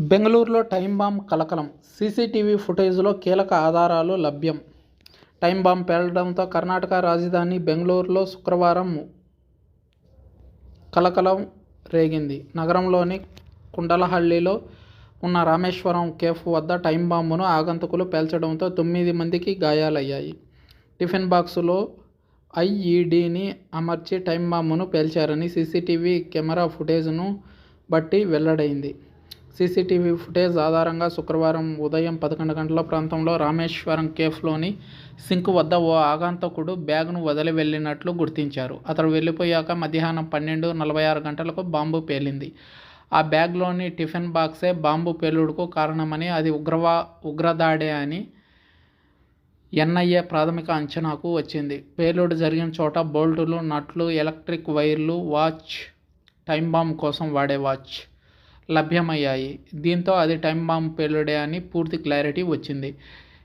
బెంగళూరులో time bomb కలకలం. CCTV ఫుటేజ్లో కీలక ఆధారాలు లభ్యం. టైమ్ బాంబ్ పేలడంతో కర్ణాటక రాజధాని బెంగళూరులో శుక్రవారం కలకలం రేగింది. నగరంలోని కుండలహళ్లిలో ఉన్న రామేశ్వరం కేఫ్ వద్ద టైమ్ బాంబును ఆగంతకులు పేల్చడంతో 9 మందికి గాయాలయ్యాయి. టిఫిన్ బాక్సులో ఐఈడీని అమర్చి టైమ్ బాంబును పేల్చారని సీసీటీవీ కెమెరా ఫుటేజ్ను బట్టి వెల్లడైంది. సీసీటీవీ ఫుటేజ్ ఆధారంగా శుక్రవారం ఉదయం 11 గంటల ప్రాంతంలో రామేశ్వరం కేఫ్లోని సింక్ వద్ద ఓ ఆగంతకుడు బ్యాగ్ను వదిలి వెళ్లినట్లు గుర్తించారు. అతడు వెళ్లిపోయాక మధ్యాహ్నం 12:46 గంటలకు బాంబు పేలింది. ఆ బ్యాగ్లోని టిఫిన్ బాక్సే బాంబు పేలుడుకు కారణమని, అది ఉగ్రదాడే అని ఎన్ఐఏ ప్రాథమిక అంచనాకు వచ్చింది. పేలుడు జరిగిన చోట బోల్టులు, నట్లు, ఎలక్ట్రిక్ వైర్లు, వాచ్, టైమ్ బాంబ్ కోసం వాడే వాచ్ లభ్యమయ్యాయి. దీంతో అది టైమ్ బాంబ్ పేలుడే అని పూర్తి క్లారిటీ వచ్చింది.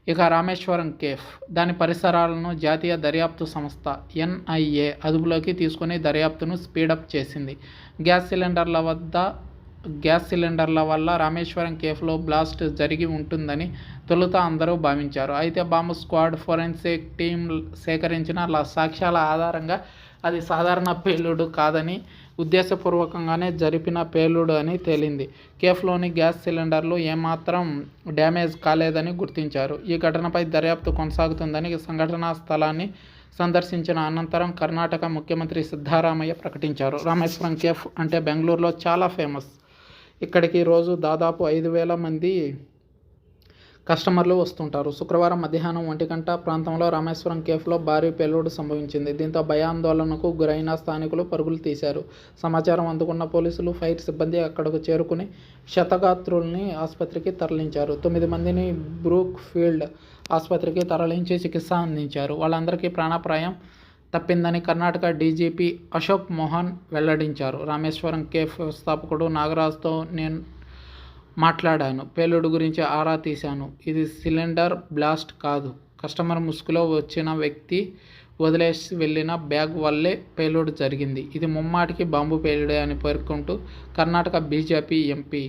ఇక రామేశ్వరం కేఫ్, దాని పరిసరాలను జాతీయ దర్యాప్తు సంస్థ ఎన్ఐఏ అదుపులోకి తీసుకుని దర్యాప్తును స్పీడప్ చేసింది. గ్యాస్ సిలిండర్ల వల్ల రామేశ్వరం కేఫ్లో బ్లాస్ట్ జరిగి ఉంటుందని తొలుత అందరూ భావించారు. అయితే బాంబు స్క్వాడ్, ఫోరెన్సిక్ టీం సేకరించిన సాక్ష్యాల ఆధారంగా అది సాధారణ పేలుడు కాదని, ఉద్దేశపూర్వకంగానే జరిపిన పేలుడు అని తేలింది. కేఫ్లోని గ్యాస్ సిలిండర్లు ఏమాత్రం డ్యామేజ్ కాలేదని గుర్తించారు. ఈ ఘటనపై దర్యాప్తు కొనసాగుతుందని సంఘటనా స్థలాన్ని సందర్శించిన అనంతరం కర్ణాటక ముఖ్యమంత్రి సిద్ధరామయ్య ప్రకటించారు. రామేశ్వరం కేఫ్ అంటే బెంగళూరులో చాలా ఫేమస్. ఇక్కడికి రోజు దాదాపు 5,000 మంది కస్టమర్లు వస్తుంటారు. శుక్రవారం మధ్యాహ్నం 1 గంట ప్రాంతంలో రామేశ్వరం కేఫ్లో భారీ పేలుడు సంభవించింది. దీంతో భయాందోళనకు గురైన స్థానికులు పరుగులు తీశారు. సమాచారం అందుకున్న పోలీసులు, ఫైర్ సిబ్బంది అక్కడకు చేరుకుని క్షతగాత్రుల్ని ఆసుపత్రికి తరలించారు. 9 మందిని బ్రూక్ ఫీల్డ్ ఆసుపత్రికి తరలించి చికిత్స అందించారు. వాళ్ళందరికీ ప్రాణాపాయం తప్పిందని కర్ణాటక డీజీపీ అశోక్ మోహన్ వెల్లడించారు. రామేశ్వరం కేఫ్ వ్యవస్థాపకుడు నాగరాజ్తో నేను మాట్లాడాను. పేలుడు గురించి ఆరా తీశాను. ఇది సిలిండర్ బ్లాస్ట్ కాదు. కస్టమర్ ముసుగులో వచ్చిన వ్యక్తి వదిలేసి వెళ్లిన బ్యాగ్ వల్లే పేలుడు జరిగింది. ఇది ముమ్మాటికి బాంబు పేలుడే అని పేర్కొంటూ కర్ణాటక బీజేపీ ఎంపీ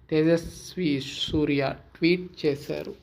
తేజస్వి సూర్య ట్వీట్ చేశారు.